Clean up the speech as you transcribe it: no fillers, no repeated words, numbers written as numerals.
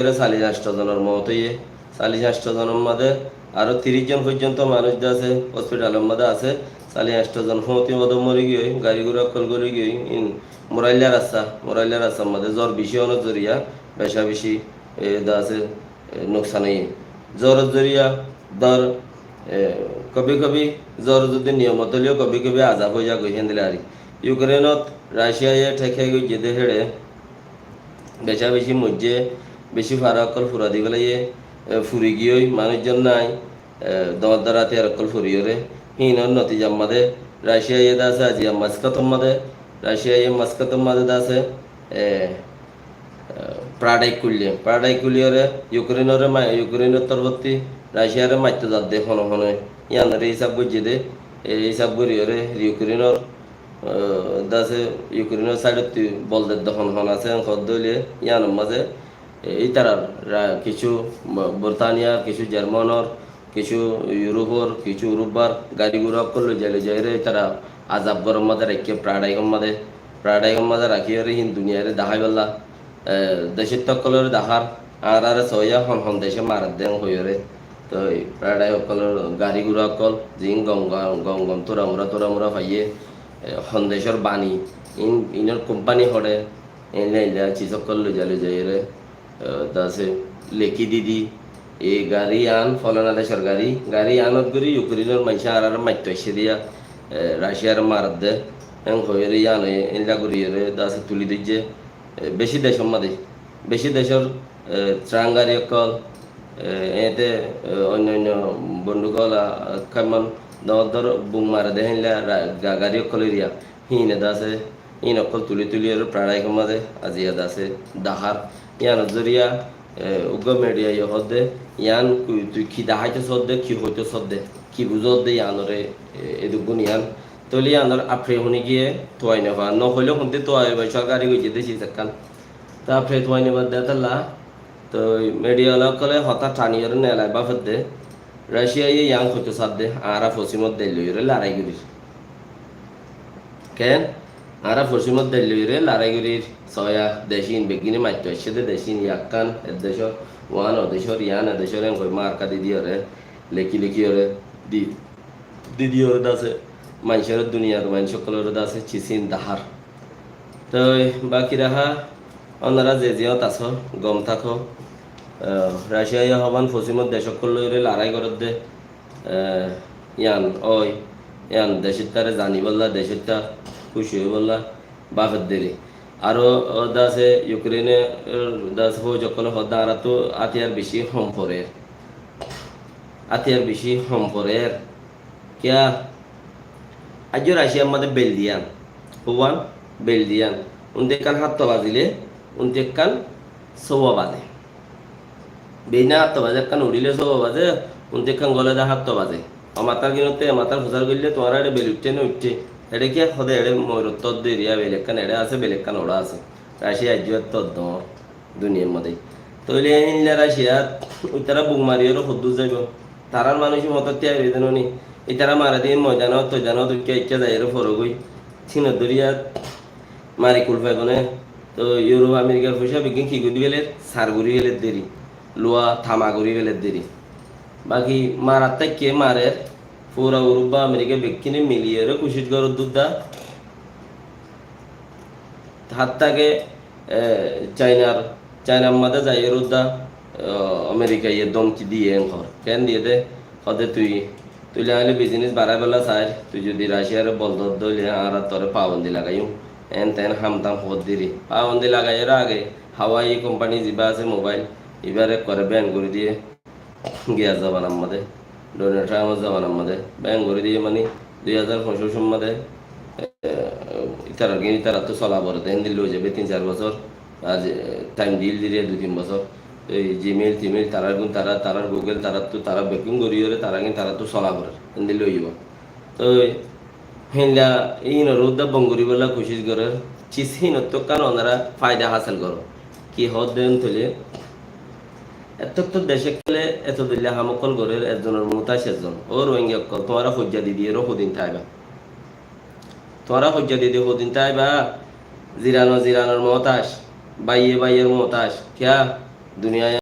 40-50 জনের মত হইয়ে 40-50 জনের মধ্যে আরো 30 জন পর্যন্ত মানুষ আছে হসপিটালের মধ্যে আছে 40-50 জন হতি মধ্যে মরে গিয়ে গাড়ি ঘোড়া কল করে গিয়ে মোরাইলার রাস্তার মধ্যে জ্বর বেশি অনেক জরিয়া বেশা বেশি আছে নোকসান জ্বর জরিয়া ধর কবি কবি জ্বর যদি নিয়মত হলেও কবি কবি আজাব হয়ে যা গইহেন দিলে আর ইউক্রেনত রাশিয়ায় ঠেকে গই যেতে হেড়ে বেশা বেশি মজ্জে বেশি ফারা অকল ফুরা দি পেলাই ফুরি গিয়ে মানুষজন নাই দর দরাতে আর অকল ফুরিয়রে হিনর নতিজাম মাদে রাশিয়ায় আছে আজি মাস্কাতম মাদে রাশিয়ায় মাস্কাতম মাদে আছে প্রাডাই কুলিয়রে ইউক্রেনের তরবর্তী রাশিয়ারে মাইতে যাত দে হন হনে ইয়ানের হিসাব বুঝে দে এই হিসাব করিয়রে ইউক্রেনের দাসে ইউক্রেনের সাইডত বলদের দহন হন আছে দইলে ইয়ানোর মাঝে এই তারার কিছু ব্রিটানিয়া কিছু জার্মানর কিছু ইউরোপর কিছু ইউরোপবার গাড়ি ঘোড়া করলো যাইরে তারা আজাব গরম মাঝে রাখিয়ে প্রাডাইগম মাঝে রাখিয়ে হিন দুনিয়ারে দেখাই বললা দেশের তকলের দেখার আর সয়া হন হন দেশে মারার দেন হইরে তো প্রাডাই সকলের গাড়ি ঘোড়া কল জিং গম গম গম তোরা মুরা পাইয়ে সন্দেশৰ বাণী ইনৰ কোম্পানী হৰে এনে চিজকল লৈ যাইৰে তাছে লেখি দি এই গাড়ী আন ফলনা দেশৰ গাড়ী আনত কৰি ইউক্ৰেইনৰ মাইসা আর মাইত এসে দিয়া রাশিয়ার মারাত দে এং হয়ে ইয়ান এনলা করি তাছে তুলি দিচ্ছে বেশি দেশের ত্রাণ গাড়ি অকল এতে অন্য বন্ধুকল কেমন দর বুং মারা দে হেনলা গাড়ি অকল এরিয়া হিনে দাসে ইন অকল তুলি আর প্রাণায় কমাদে আজি দাসে দাহার ইয়ান জরিয়া উগ্র মিডিয়া হদে ইয়ান তুই কি দাহাইতে সদ্দে কি হইতে সদ্দে কি বুঝত দে ইয়ানরে এদুগুন ইয়ান তলি ইয়ানর আফ্রে শুনি গিয়ে তোয়াই নেবা নহলেও শুনতে তোয়াই সরকারি গেছে দেশি চাকান তা আফ্রে তোয়াই নেবার দেতাল্লা তো মিডিয়া কলে হঠাৎ টানিয়র নেলাই বা ফেদে রাশিয়া ইয়াং হইতে সাদে আরা ফসিমত দিল্লিরে লড়াইগুড়ির কেন আরা ফসিমত দিল্লিরে লড়াইগুড়ির সয়া দেশিন বেগিনে মাইতো এসে দেশিন ইয়াকান এদেশ ওয়ান অদেশর ইয়ান এদেশর কই মার্কা দিদিওরে লেখি ওরে দিদিওরে দাসে মানুষের দুনিয়ার মানুষ সকলের দাসে চিসিন দাহার তো বাকি রাহা ওনারা যে আছো গম থাকো রাশিয়া হবান ফসিমত দেশ সকল লড়াই করত দে ইয়ান দেশের তারে জানি বললা দেশের তা খুশি হয়ে বললা বাফের দেরি আরো দাসে ইউক্রেনে দাস হো যখন হদা আর তো আতিয়ার বেশি সম্পরের কিয়া আজ রাশিয়ার মধ্যে বেলদিয়ান উনতে কান হাত বাজিলে উনতে কান সৌয়া বাজে বেইনা হাত বাজে কান উড়িলে সৌয়া বাজে উনতে কান গলে দা হাত বাজে মাতার কিনতে মাতার ফুসার করলে তোমার এটা বেল উঠছে না উঠছে এটা কি সদে এড়ে ময়ূরত দেরিয়া বেলেগ কান এড়ে আছে বেলেগ কান ওড়া আছে রাশিয়া আজ দুনিয়ার মধ্যে তৈলে রাশিয়া ওই তারা বুক মারিয়েরও সদ্দু যাইব তারার মানুষ মতো ত্যাগ জানি এই তারা মারা দিন ময়দান দুঃখে ইচ্ছা যায় ফরগই চিনত দরিয়া মারি কুল পাইবনে তো ইউরোপ আমেরিকার পয়সা বিজ্ঞান কি করি গেলে সার ঘুরি গেলে দেরি লোয়া থামা ঘুরি গেলে দেরি বাকি মারার তাকে মারের পুরা ইউরোপ বা আমেরিকা বিজ্ঞানে মিলিয়ে কুশিত গরর দুধা হাত থাকে চায়নার মাঝে যাই রোদা আমেরিকা ইয়ে দমকি দিয়ে ঘর কেন দিয়ে দে হদে তুই লাগাইলে বিজনেস বাড়াই বেলা চাই তুই যদি রাশিয়ার বন্ধ দইলে আর তোরে পাবন্দি লাগাইও এন তেন হামতাম হদ দিরি পাবন্দি লাগাইয়ের আগে হাওয়াই কোম্পানি যা আছে মোবাইল এবারে করে ব্যান করে দিয়ে গিয়া যাবান আমাদের ডোনেট ট্রাইমস যাবান আমাদের ব্যান করে দিয়ে মানে 2065 মধ্যে তারা তো চলা পড়ে তেন দিল হয়ে যাবে 3-4 বছর আজ টাইম দিলে 2-3 বছর এই জিমেল টিমেল তারার গুগল তারা বেকিং করিয়ে তারা কিন্তু তারা তো চলা পড়ে তেন দিলে হয়ে যাব তো হিনলা ইন রোদা বঙ্গুরি বলা কোশিশ করে চিসিন তো কারণ ওনারা ফায়দা হাসিল করো কি হদ দেন তুলে এত দেশে গেলে এত দিলে হামকল করে একজনের মোতা সেজন ও রোহিঙ্গা কল তোমারা হজ্জা দিদিয়ে সদিন থাইবা সদিন থাইবা জিরানোর মতাস বাইয়ের মতাস কিয়া দুনিয়ায়